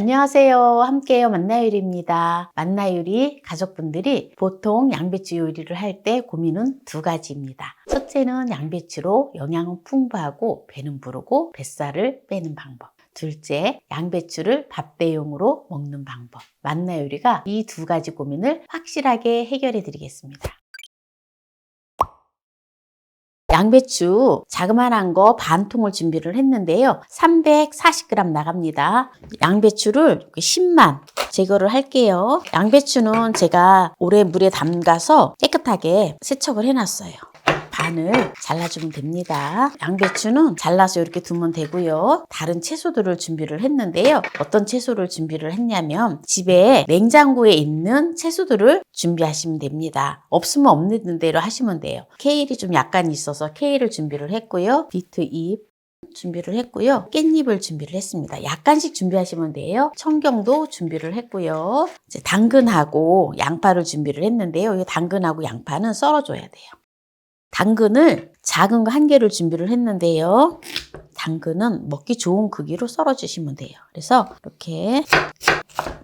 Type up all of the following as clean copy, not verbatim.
안녕하세요. 함께해요. 만나요리입니다. 만나요리 가족분들이 보통 양배추 요리를 할 때 고민은 두 가지입니다. 첫째는 양배추로 영양은 풍부하고 배는 부르고 뱃살을 빼는 방법. 둘째, 양배추를 밥 대용으로 먹는 방법. 만나요리가 이 두 가지 고민을 확실하게 해결해 드리겠습니다. 양배추 자그만한 거 반 통을 준비를 했는데요. 340g 나갑니다. 양배추를 10만 제거를 할게요. 양배추는 제가 오래 물에 담가서 깨끗하게 세척을 해놨어요. 반을 잘라주면 됩니다. 양배추는 잘라서 이렇게 두면 되고요. 다른 채소들을 준비를 했는데요. 어떤 채소를 준비를 했냐면 집에 냉장고에 있는 채소들을 준비하시면 됩니다. 없으면 없는 대로 하시면 돼요. 케일이 좀 약간 있어서 케일을 준비를 했고요. 비트 잎 준비를 했고요. 깻잎을 준비를 했습니다. 약간씩 준비하시면 돼요. 청경도 준비를 했고요. 이제 당근하고 양파를 준비를 했는데요. 이 당근하고 양파는 썰어줘야 돼요. 당근을 작은 거 1개를 준비를 했는데요. 당근은 먹기 좋은 크기로 썰어 주시면 돼요. 그래서 이렇게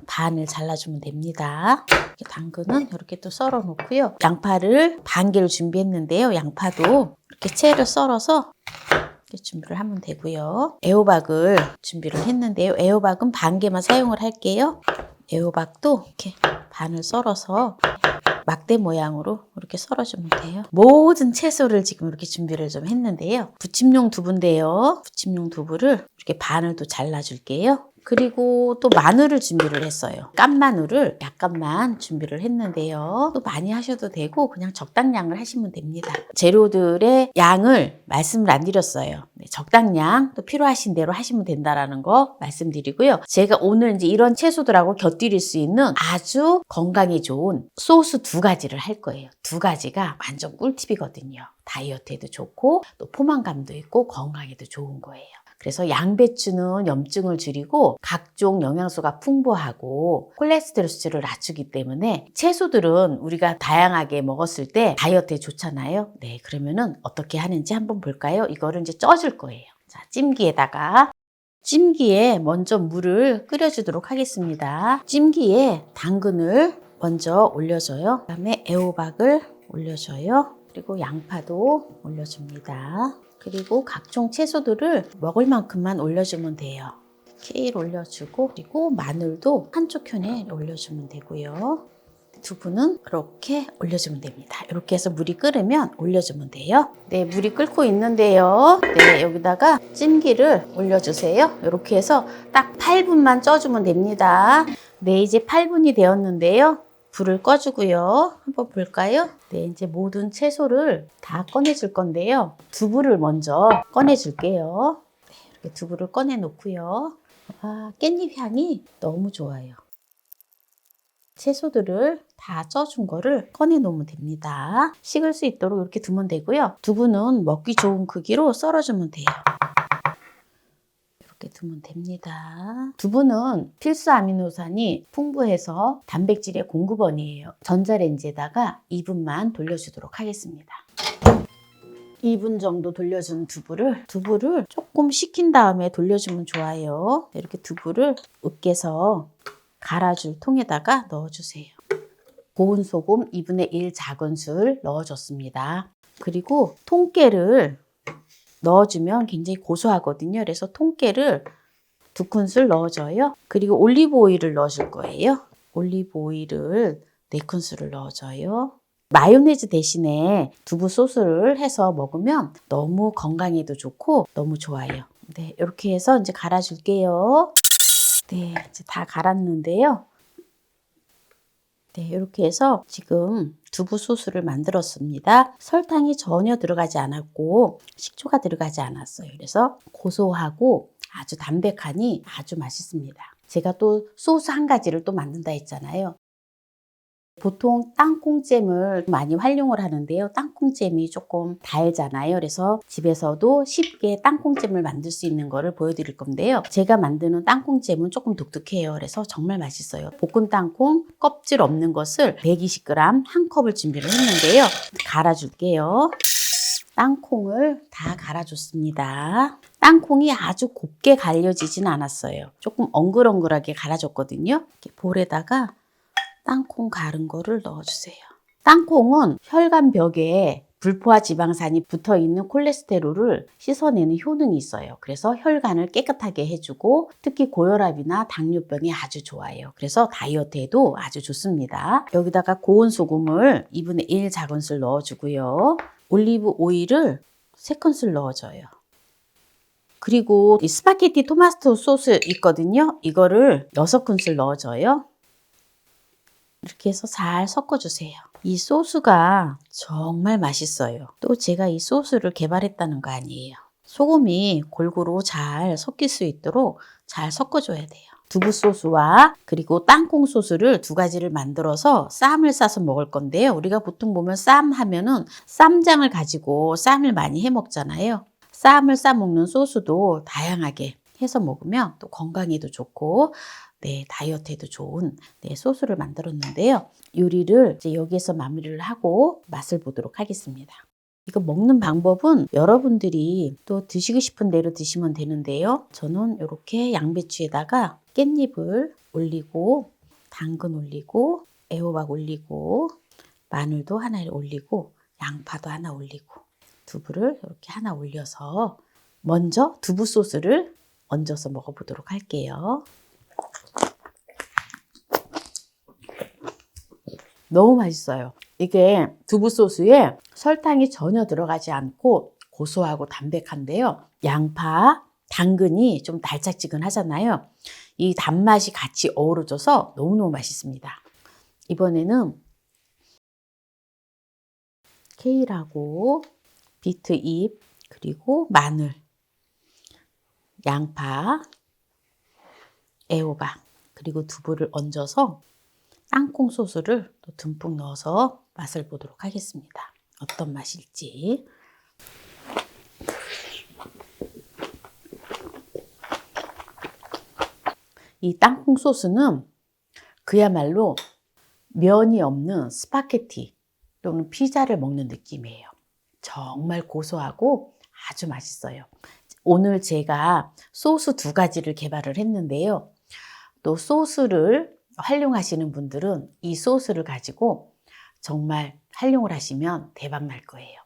반을 잘라주면 됩니다. 당근은 이렇게 또 썰어 놓고요. 양파를 반 개를 준비했는데요. 양파도 이렇게 채를 썰어서 이렇게 준비를 하면 되고요. 애호박을 준비를 했는데요. 애호박은 반 개만 사용을 할게요. 애호박도 이렇게 반을 썰어서 막대 모양으로 이렇게 썰어주면 돼요. 모든 채소를 지금 이렇게 준비를 좀 했는데요. 부침용 두부인데요. 부침용 두부를 이렇게 반을 또 잘라줄게요. 그리고 또 마늘을 준비를 했어요. 깐 마늘을 약간만 준비를 했는데요. 또 많이 하셔도 되고 그냥 적당량을 하시면 됩니다. 재료들의 양을 말씀을 안 드렸어요. 적당량 또 필요하신 대로 하시면 된다라는 거 말씀드리고요. 제가 오늘 이제 이런 채소들하고 곁들일 수 있는 아주 건강에 좋은 소스 2가지를 할 거예요. 2가지가 완전 꿀팁이거든요. 다이어트에도 좋고 또 포만감도 있고 건강에도 좋은 거예요. 그래서 양배추는 염증을 줄이고 각종 영양소가 풍부하고 콜레스테롤 수치를 낮추기 때문에 채소들은 우리가 다양하게 먹었을 때 다이어트에 좋잖아요. 네, 그러면은 어떻게 하는지 한번 볼까요? 이거를 이제 쪄줄 거예요. 자, 찜기에 먼저 물을 끓여주도록 하겠습니다. 찜기에 당근을 먼저 올려줘요. 그다음에 애호박을 올려줘요. 그리고 양파도 올려줍니다. 그리고 각종 채소들을 먹을 만큼만 올려주면 돼요. 케일 올려주고 그리고 마늘도 한쪽 편에 올려주면 되고요. 두부는 그렇게 올려주면 됩니다. 이렇게 해서 물이 끓으면 올려주면 돼요. 네, 물이 끓고 있는데요. 네, 여기다가 찜기를 올려주세요. 이렇게 해서 딱 8분만 쪄주면 됩니다. 네, 이제 8분이 되었는데요. 불을 꺼주고요. 한번 볼까요? 네, 이제 모든 채소를 다 꺼내줄 건데요. 두부를 먼저 꺼내줄게요. 네, 이렇게 두부를 꺼내 놓고요. 아, 깻잎 향이 너무 좋아요. 채소들을 다 쪄준 거를 꺼내 놓으면 됩니다. 식을 수 있도록 이렇게 두면 되고요. 두부는 먹기 좋은 크기로 썰어주면 돼요. 이렇게 두면 됩니다. 두부는 필수 아미노산이 풍부해서 단백질의 공급원이에요. 전자레인지에다가 2분만 돌려주도록 하겠습니다. 2분 정도 돌려준 두부를 조금 식힌 다음에 돌려주면 좋아요. 이렇게 두부를 으깨서 갈아줄 통에다가 넣어주세요. 고운 소금 2분의 1 작은술 넣어줬습니다. 그리고 통깨를 넣어주면 굉장히 고소하거든요. 그래서 통깨를 2큰술 넣어줘요. 그리고 올리브 오일을 넣어줄 거예요. 올리브 오일을 4큰술을 넣어줘요. 마요네즈 대신에 두부 소스를 해서 먹으면 너무 건강에도 좋고 너무 좋아요. 네, 이렇게 해서 이제 갈아줄게요. 네, 이제 다 갈았는데요. 네, 이렇게 해서 지금 두부 소스를 만들었습니다. 설탕이 전혀 들어가지 않았고 식초가 들어가지 않았어요. 그래서 고소하고 아주 담백하니 아주 맛있습니다. 제가 또 소스 1가지를 또 만든다 했잖아요. 보통 땅콩잼을 많이 활용을 하는데요. 땅콩잼이 조금 달잖아요. 그래서 집에서도 쉽게 땅콩잼을 만들 수 있는 거를 보여드릴 건데요. 제가 만드는 땅콩잼은 조금 독특해요. 그래서 정말 맛있어요. 볶은 땅콩 껍질 없는 것을 120g 1컵을 준비를 했는데요. 갈아줄게요. 땅콩을 다 갈아줬습니다. 땅콩이 아주 곱게 갈려지진 않았어요. 조금 엉글엉글하게 갈아졌거든요. 이렇게 볼에다가 땅콩 갈은 거를 넣어주세요. 땅콩은 혈관 벽에 불포화 지방산이 붙어 있는 콜레스테롤을 씻어내는 효능이 있어요. 그래서 혈관을 깨끗하게 해주고 특히 고혈압이나 당뇨병에 아주 좋아요. 그래서 다이어트에도 아주 좋습니다. 여기다가 고운 소금을 2분의 1 작은술 넣어주고요. 올리브 오일을 3큰술 넣어줘요. 그리고 이 스파게티 토마토 소스 있거든요. 이거를 6큰술 넣어줘요. 이렇게 해서 잘 섞어주세요. 이 소스가 정말 맛있어요. 또 제가 이 소스를 개발했다는 거 아니에요. 소금이 골고루 잘 섞일 수 있도록 잘 섞어줘야 돼요. 두부 소스와 그리고 땅콩 소스를 2가지를 만들어서 쌈을 싸서 먹을 건데요. 우리가 보통 보면 쌈 하면은 쌈장을 가지고 쌈을 많이 해 먹잖아요. 쌈을 싸 먹는 소스도 다양하게 해서 먹으면 또 건강에도 좋고 네, 다이어트에도 좋은 소스를 만들었는데요. 요리를 이제 여기에서 마무리를 하고 맛을 보도록 하겠습니다. 이거 먹는 방법은 여러분들이 또 드시고 싶은 대로 드시면 되는데요. 저는 이렇게 양배추에다가 깻잎을 올리고 당근 올리고 애호박 올리고 마늘도 하나 올리고 양파도 하나 올리고 두부를 이렇게 하나 올려서 먼저 두부 소스를 얹어서 먹어보도록 할게요. 너무 맛있어요. 이게 두부 소스에 설탕이 전혀 들어가지 않고 고소하고 담백한데요. 양파, 당근이 좀 달짝지근하잖아요. 이 단맛이 같이 어우러져서 너무너무 맛있습니다. 이번에는 케일하고 비트잎, 그리고 마늘, 양파, 애호박, 그리고 두부를 얹어서 땅콩 소스를 또 듬뿍 넣어서 맛을 보도록 하겠습니다. 어떤 맛일지. 이 땅콩 소스는 그야말로 면이 없는 스파게티 또는 피자를 먹는 느낌이에요. 정말 고소하고 아주 맛있어요. 오늘 제가 소스 2가지를 개발을 했는데요. 또 소스를 활용하시는 분들은 이 소스를 가지고 정말 활용을 하시면 대박 날 거예요.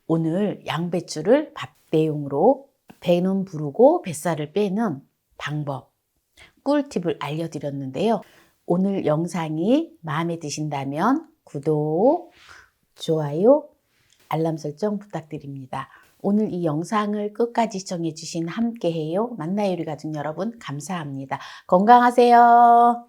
오늘 양배추를 밥 대용으로 배는 부르고 뱃살을 빼는 방법, 꿀팁을 알려드렸는데요. 오늘 영상이 마음에 드신다면 구독, 좋아요, 알람 설정 부탁드립니다. 오늘 이 영상을 끝까지 시청해 주신 함께해요 만나요리 가족 여러분 감사합니다. 건강하세요.